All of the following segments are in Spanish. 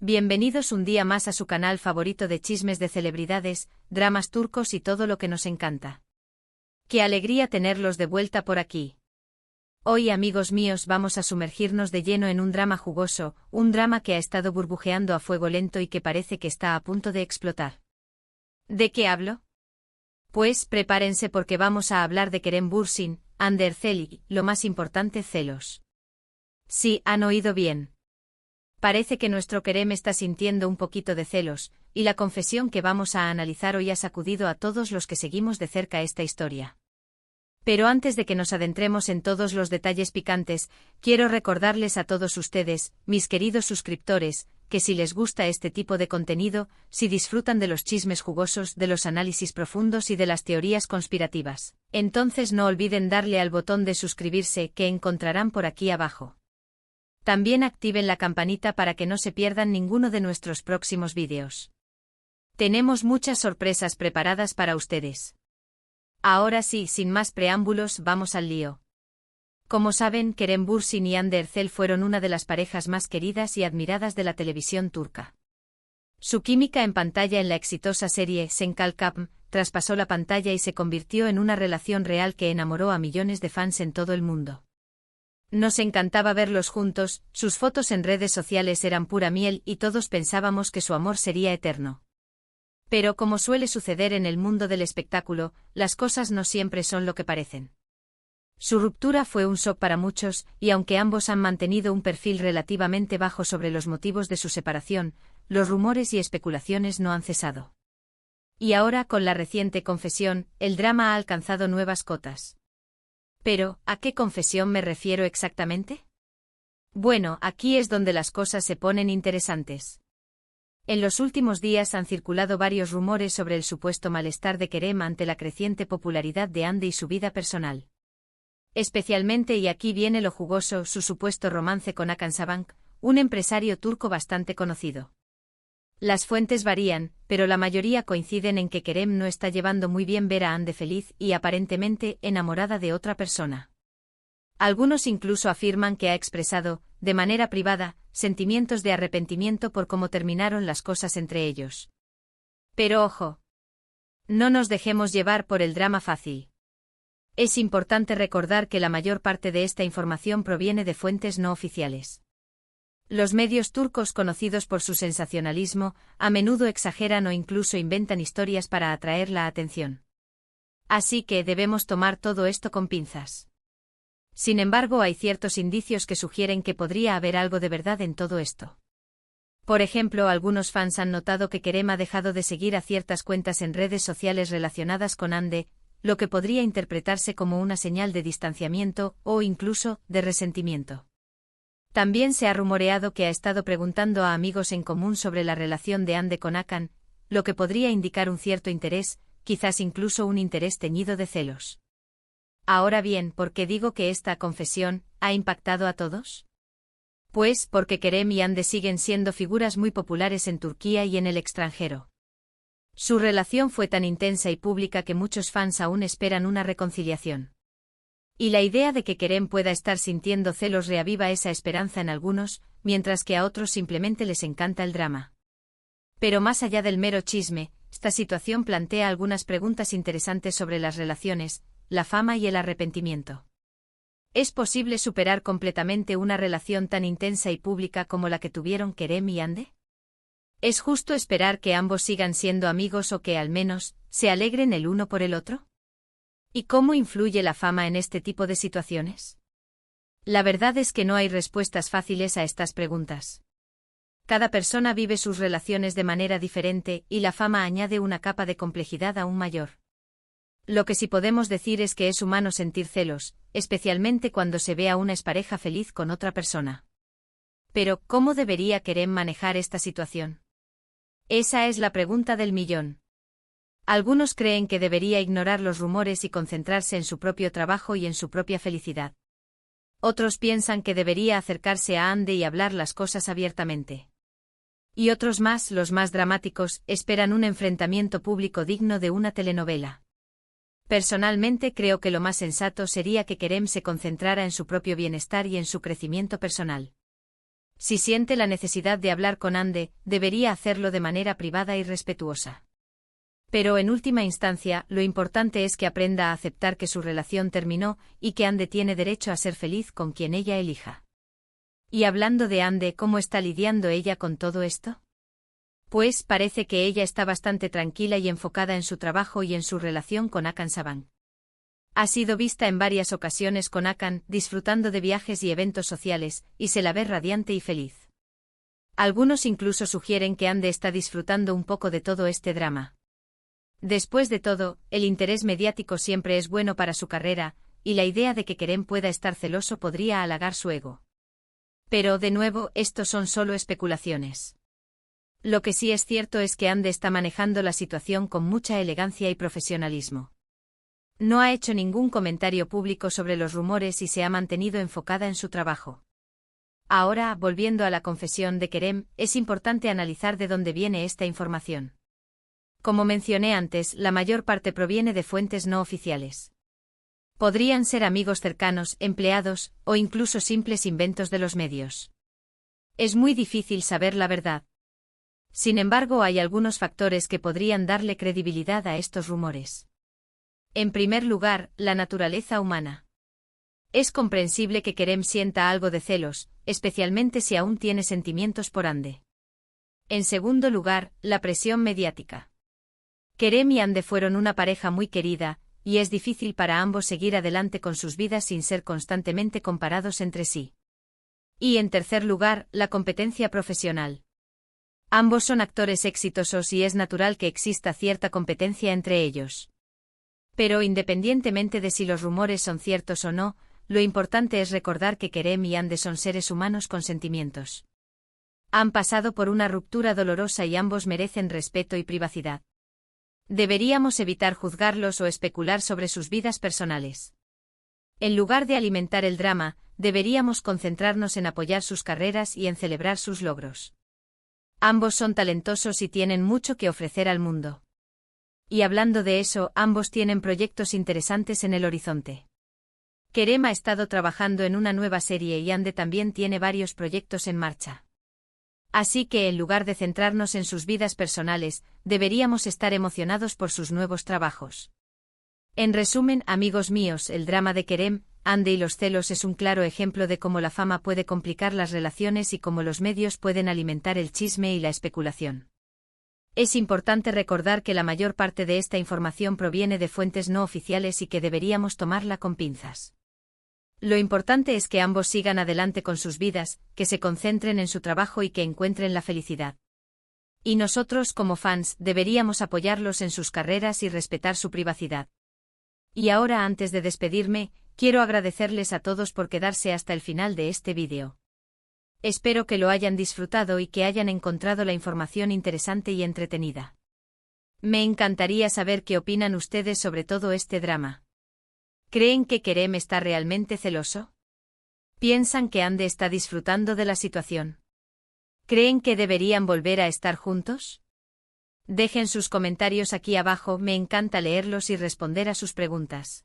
Bienvenidos un día más a su canal favorito de chismes de celebridades, dramas turcos y todo lo que nos encanta. ¡Qué alegría tenerlos de vuelta por aquí! Hoy, amigos míos, vamos a sumergirnos de lleno en un drama jugoso, un drama que ha estado burbujeando a fuego lento y que parece que está a punto de explotar. ¿De qué hablo? Pues prepárense porque vamos a hablar de Kerem Bürsin, Hande Erçel y, lo más importante, celos. Sí, han oído bien. Parece que nuestro Kerem está sintiendo un poquito de celos, y la confesión que vamos a analizar hoy ha sacudido a todos los que seguimos de cerca esta historia. Pero antes de que nos adentremos en todos los detalles picantes, quiero recordarles a todos ustedes, mis queridos suscriptores, que si les gusta este tipo de contenido, si disfrutan de los chismes jugosos, de los análisis profundos y de las teorías conspirativas, entonces no olviden darle al botón de suscribirse que encontrarán por aquí abajo. También activen la campanita para que no se pierdan ninguno de nuestros próximos vídeos. Tenemos muchas sorpresas preparadas para ustedes. Ahora sí, sin más preámbulos, vamos al lío. Como saben, Kerem Bürsin y Hande Erçel fueron una de las parejas más queridas y admiradas de la televisión turca. Su química en pantalla en la exitosa serie Sen Kalkam traspasó la pantalla y se convirtió en una relación real que enamoró a millones de fans en todo el mundo. Nos encantaba verlos juntos, sus fotos en redes sociales eran pura miel y todos pensábamos que su amor sería eterno. Pero como suele suceder en el mundo del espectáculo, las cosas no siempre son lo que parecen. Su ruptura fue un shock para muchos, y aunque ambos han mantenido un perfil relativamente bajo sobre los motivos de su separación, los rumores y especulaciones no han cesado. Y ahora, con la reciente confesión, el drama ha alcanzado nuevas cotas. Pero, ¿a qué confesión me refiero exactamente? Bueno, aquí es donde las cosas se ponen interesantes. En los últimos días han circulado varios rumores sobre el supuesto malestar de Kerem ante la creciente popularidad de Hande y su vida personal. Especialmente, y aquí viene lo jugoso, su supuesto romance con Hakan Sabancı, un empresario turco bastante conocido. Las fuentes varían, pero la mayoría coinciden en que Kerem no está llevando muy bien ver a Hande feliz y aparentemente enamorada de otra persona. Algunos incluso afirman que ha expresado, de manera privada, sentimientos de arrepentimiento por cómo terminaron las cosas entre ellos. Pero ojo, no nos dejemos llevar por el drama fácil. Es importante recordar que la mayor parte de esta información proviene de fuentes no oficiales. Los medios turcos, conocidos por su sensacionalismo, a menudo exageran o incluso inventan historias para atraer la atención. Así que debemos tomar todo esto con pinzas. Sin embargo, hay ciertos indicios que sugieren que podría haber algo de verdad en todo esto. Por ejemplo, algunos fans han notado que Kerem ha dejado de seguir a ciertas cuentas en redes sociales relacionadas con Hande, lo que podría interpretarse como una señal de distanciamiento o incluso de resentimiento. También se ha rumoreado que ha estado preguntando a amigos en común sobre la relación de Hande con Hakan, lo que podría indicar un cierto interés, quizás incluso un interés teñido de celos. Ahora bien, ¿por qué digo que esta confesión ha impactado a todos? Pues porque Kerem y Hande siguen siendo figuras muy populares en Turquía y en el extranjero. Su relación fue tan intensa y pública que muchos fans aún esperan una reconciliación. Y la idea de que Kerem pueda estar sintiendo celos reaviva esa esperanza en algunos, mientras que a otros simplemente les encanta el drama. Pero más allá del mero chisme, esta situación plantea algunas preguntas interesantes sobre las relaciones, la fama y el arrepentimiento. ¿Es posible superar completamente una relación tan intensa y pública como la que tuvieron Kerem y Hande? ¿Es justo esperar que ambos sigan siendo amigos o que al menos se alegren el uno por el otro? ¿Y cómo influye la fama en este tipo de situaciones? La verdad es que no hay respuestas fáciles a estas preguntas. Cada persona vive sus relaciones de manera diferente y la fama añade una capa de complejidad aún mayor. Lo que sí podemos decir es que es humano sentir celos, especialmente cuando se ve a una expareja feliz con otra persona. Pero, ¿cómo debería Kerem manejar esta situación? Esa es la pregunta del millón. Algunos creen que debería ignorar los rumores y concentrarse en su propio trabajo y en su propia felicidad. Otros piensan que debería acercarse a Hande y hablar las cosas abiertamente. Y otros más, los más dramáticos, esperan un enfrentamiento público digno de una telenovela. Personalmente creo que lo más sensato sería que Kerem se concentrara en su propio bienestar y en su crecimiento personal. Si siente la necesidad de hablar con Ande, debería hacerlo de manera privada y respetuosa. Pero en última instancia, lo importante es que aprenda a aceptar que su relación terminó y que Ande tiene derecho a ser feliz con quien ella elija. Y hablando de Ande, ¿cómo está lidiando ella con todo esto? Pues parece que ella está bastante tranquila y enfocada en su trabajo y en su relación con Akan Saban. Ha sido vista en varias ocasiones con Akan, disfrutando de viajes y eventos sociales, y se la ve radiante y feliz. Algunos incluso sugieren que Ande está disfrutando un poco de todo este drama. Después de todo, el interés mediático siempre es bueno para su carrera, y la idea de que Kerem pueda estar celoso podría halagar su ego. Pero, de nuevo, estos son solo especulaciones. Lo que sí es cierto es que Ande está manejando la situación con mucha elegancia y profesionalismo. No ha hecho ningún comentario público sobre los rumores y se ha mantenido enfocada en su trabajo. Ahora, volviendo a la confesión de Kerem, es importante analizar de dónde viene esta información. Como mencioné antes, la mayor parte proviene de fuentes no oficiales. Podrían ser amigos cercanos, empleados, o incluso simples inventos de los medios. Es muy difícil saber la verdad. Sin embargo, hay algunos factores que podrían darle credibilidad a estos rumores. En primer lugar, la naturaleza humana. Es comprensible que Kerem sienta algo de celos, especialmente si aún tiene sentimientos por Ande. En segundo lugar, la presión mediática. Kerem y Ande fueron una pareja muy querida, y es difícil para ambos seguir adelante con sus vidas sin ser constantemente comparados entre sí. Y en tercer lugar, la competencia profesional. Ambos son actores exitosos y es natural que exista cierta competencia entre ellos. Pero independientemente de si los rumores son ciertos o no, lo importante es recordar que Kerem y Ande son seres humanos con sentimientos. Han pasado por una ruptura dolorosa y ambos merecen respeto y privacidad. Deberíamos evitar juzgarlos o especular sobre sus vidas personales. En lugar de alimentar el drama, deberíamos concentrarnos en apoyar sus carreras y en celebrar sus logros. Ambos son talentosos y tienen mucho que ofrecer al mundo. Y hablando de eso, ambos tienen proyectos interesantes en el horizonte. Kerem ha estado trabajando en una nueva serie y Ande también tiene varios proyectos en marcha. Así que en lugar de centrarnos en sus vidas personales, deberíamos estar emocionados por sus nuevos trabajos. En resumen, amigos míos, el drama de Kerem, Ande y los celos es un claro ejemplo de cómo la fama puede complicar las relaciones y cómo los medios pueden alimentar el chisme y la especulación. Es importante recordar que la mayor parte de esta información proviene de fuentes no oficiales y que deberíamos tomarla con pinzas. Lo importante es que ambos sigan adelante con sus vidas, que se concentren en su trabajo y que encuentren la felicidad. Y nosotros, como fans, deberíamos apoyarlos en sus carreras y respetar su privacidad. Y ahora, antes de despedirme, quiero agradecerles a todos por quedarse hasta el final de este vídeo. Espero que lo hayan disfrutado y que hayan encontrado la información interesante y entretenida. Me encantaría saber qué opinan ustedes sobre todo este drama. ¿Creen que Kerem está realmente celoso? ¿Piensan que Ande está disfrutando de la situación? ¿Creen que deberían volver a estar juntos? Dejen sus comentarios aquí abajo, me encanta leerlos y responder a sus preguntas.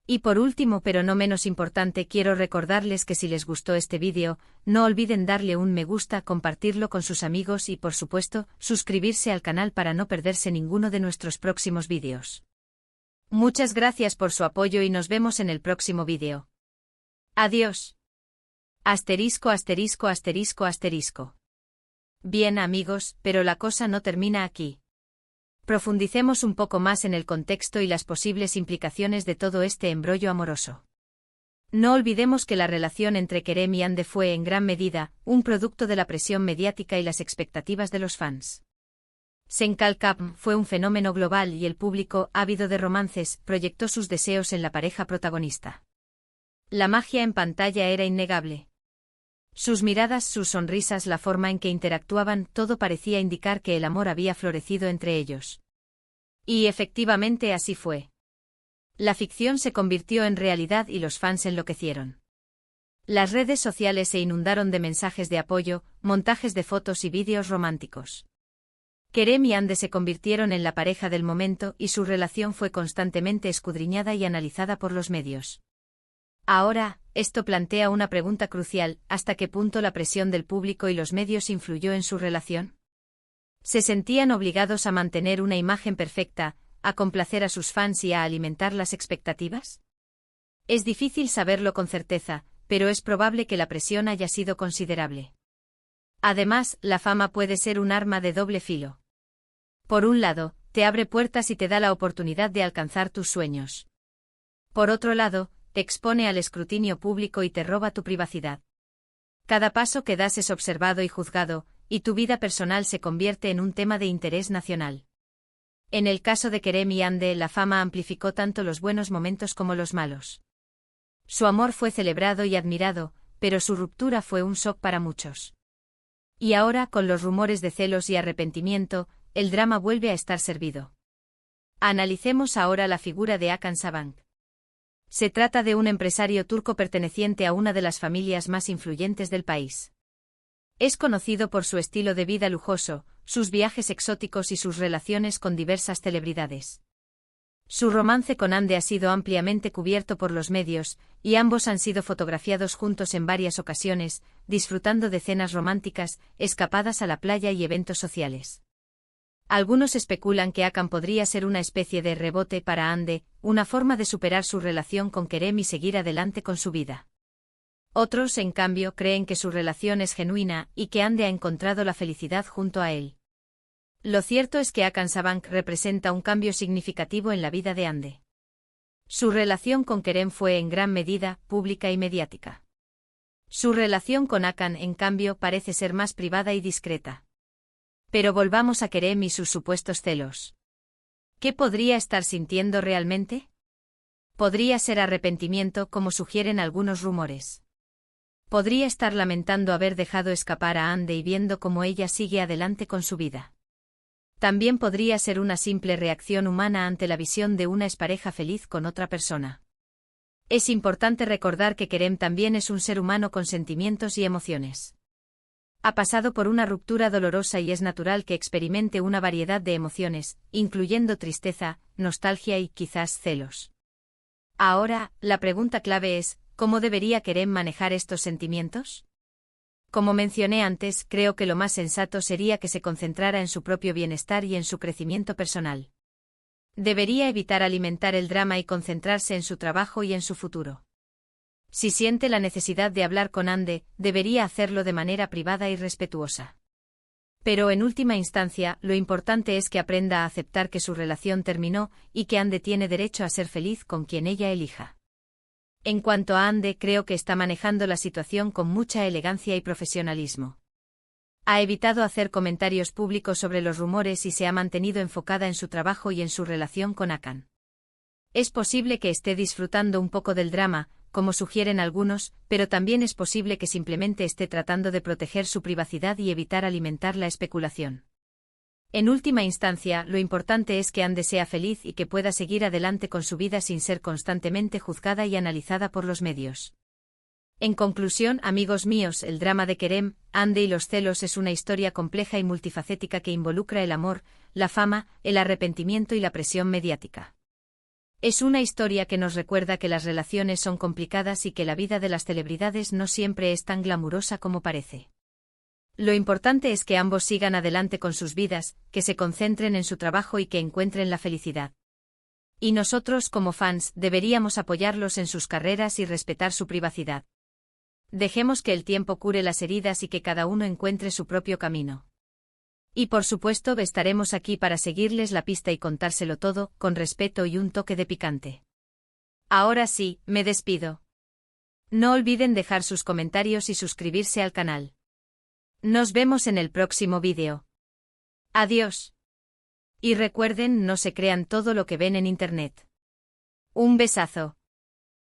Y por último, pero no menos importante, quiero recordarles que si les gustó este vídeo, no olviden darle un me gusta, compartirlo con sus amigos y, por supuesto, suscribirse al canal para no perderse ninguno de nuestros próximos vídeos. Muchas gracias por su apoyo y nos vemos en el próximo vídeo. Adiós. Asterisco, asterisco, asterisco, asterisco. Bien amigos, pero la cosa no termina aquí. Profundicemos un poco más en el contexto y las posibles implicaciones de todo este embrollo amoroso. No olvidemos que la relación entre Kerem y Ande fue en gran medida un producto de la presión mediática y las expectativas de los fans. Senkal Cup fue un fenómeno global y el público, ávido de romances, proyectó sus deseos en la pareja protagonista. La magia en pantalla era innegable. Sus miradas, sus sonrisas, la forma en que interactuaban, todo parecía indicar que el amor había florecido entre ellos. Y efectivamente así fue. La ficción se convirtió en realidad y los fans enloquecieron. Las redes sociales se inundaron de mensajes de apoyo, montajes de fotos y vídeos románticos. Kerem y Ande se convirtieron en la pareja del momento y su relación fue constantemente escudriñada y analizada por los medios. Ahora, esto plantea una pregunta crucial: ¿hasta qué punto la presión del público y los medios influyó en su relación? ¿Se sentían obligados a mantener una imagen perfecta, a complacer a sus fans y a alimentar las expectativas? Es difícil saberlo con certeza, pero es probable que la presión haya sido considerable. Además, la fama puede ser un arma de doble filo. Por un lado, te abre puertas y te da la oportunidad de alcanzar tus sueños. Por otro lado, te expone al escrutinio público y te roba tu privacidad. Cada paso que das es observado y juzgado, y tu vida personal se convierte en un tema de interés nacional. En el caso de Kerem y Hande, la fama amplificó tanto los buenos momentos como los malos. Su amor fue celebrado y admirado, pero su ruptura fue un shock para muchos. Y ahora, con los rumores de celos y arrepentimiento, el drama vuelve a estar servido. Analicemos ahora la figura de Hakan Sabank. Se trata de un empresario turco perteneciente a una de las familias más influyentes del país. Es conocido por su estilo de vida lujoso, sus viajes exóticos y sus relaciones con diversas celebridades. Su romance con Hande ha sido ampliamente cubierto por los medios, y ambos han sido fotografiados juntos en varias ocasiones, disfrutando de cenas románticas, escapadas a la playa y eventos sociales. Algunos especulan que Hakan podría ser una especie de rebote para Hande, una forma de superar su relación con Kerem y seguir adelante con su vida. Otros, en cambio, creen que su relación es genuina y que Hande ha encontrado la felicidad junto a él. Lo cierto es que Hakan Sabank representa un cambio significativo en la vida de Hande. Su relación con Kerem fue en gran medida pública y mediática. Su relación con Hakan, en cambio, parece ser más privada y discreta. Pero volvamos a Kerem y sus supuestos celos. ¿Qué podría estar sintiendo realmente? Podría ser arrepentimiento, como sugieren algunos rumores. Podría estar lamentando haber dejado escapar a Hande y viendo cómo ella sigue adelante con su vida. También podría ser una simple reacción humana ante la visión de una expareja feliz con otra persona. Es importante recordar que Kerem también es un ser humano con sentimientos y emociones. Ha pasado por una ruptura dolorosa y es natural que experimente una variedad de emociones, incluyendo tristeza, nostalgia y quizás celos. Ahora, la pregunta clave es: ¿cómo debería Kerem manejar estos sentimientos? Como mencioné antes, creo que lo más sensato sería que se concentrara en su propio bienestar y en su crecimiento personal. Debería evitar alimentar el drama y concentrarse en su trabajo y en su futuro. Si siente la necesidad de hablar con Hande, debería hacerlo de manera privada y respetuosa. Pero en última instancia, lo importante es que aprenda a aceptar que su relación terminó y que Hande tiene derecho a ser feliz con quien ella elija. En cuanto a Hande, creo que está manejando la situación con mucha elegancia y profesionalismo. Ha evitado hacer comentarios públicos sobre los rumores y se ha mantenido enfocada en su trabajo y en su relación con Hakan. Es posible que esté disfrutando un poco del drama, como sugieren algunos, pero también es posible que simplemente esté tratando de proteger su privacidad y evitar alimentar la especulación. En última instancia, lo importante es que Hande sea feliz y que pueda seguir adelante con su vida sin ser constantemente juzgada y analizada por los medios. En conclusión, amigos míos, el drama de Kerem, Hande y los celos es una historia compleja y multifacética que involucra el amor, la fama, el arrepentimiento y la presión mediática. Es una historia que nos recuerda que las relaciones son complicadas y que la vida de las celebridades no siempre es tan glamurosa como parece. Lo importante es que ambos sigan adelante con sus vidas, que se concentren en su trabajo y que encuentren la felicidad. Y nosotros, como fans, deberíamos apoyarlos en sus carreras y respetar su privacidad. Dejemos que el tiempo cure las heridas y que cada uno encuentre su propio camino. Y por supuesto, estaremos aquí para seguirles la pista y contárselo todo, con respeto y un toque de picante. Ahora sí, me despido. No olviden dejar sus comentarios y suscribirse al canal. Nos vemos en el próximo vídeo. Adiós. Y recuerden, no se crean todo lo que ven en internet. Un besazo.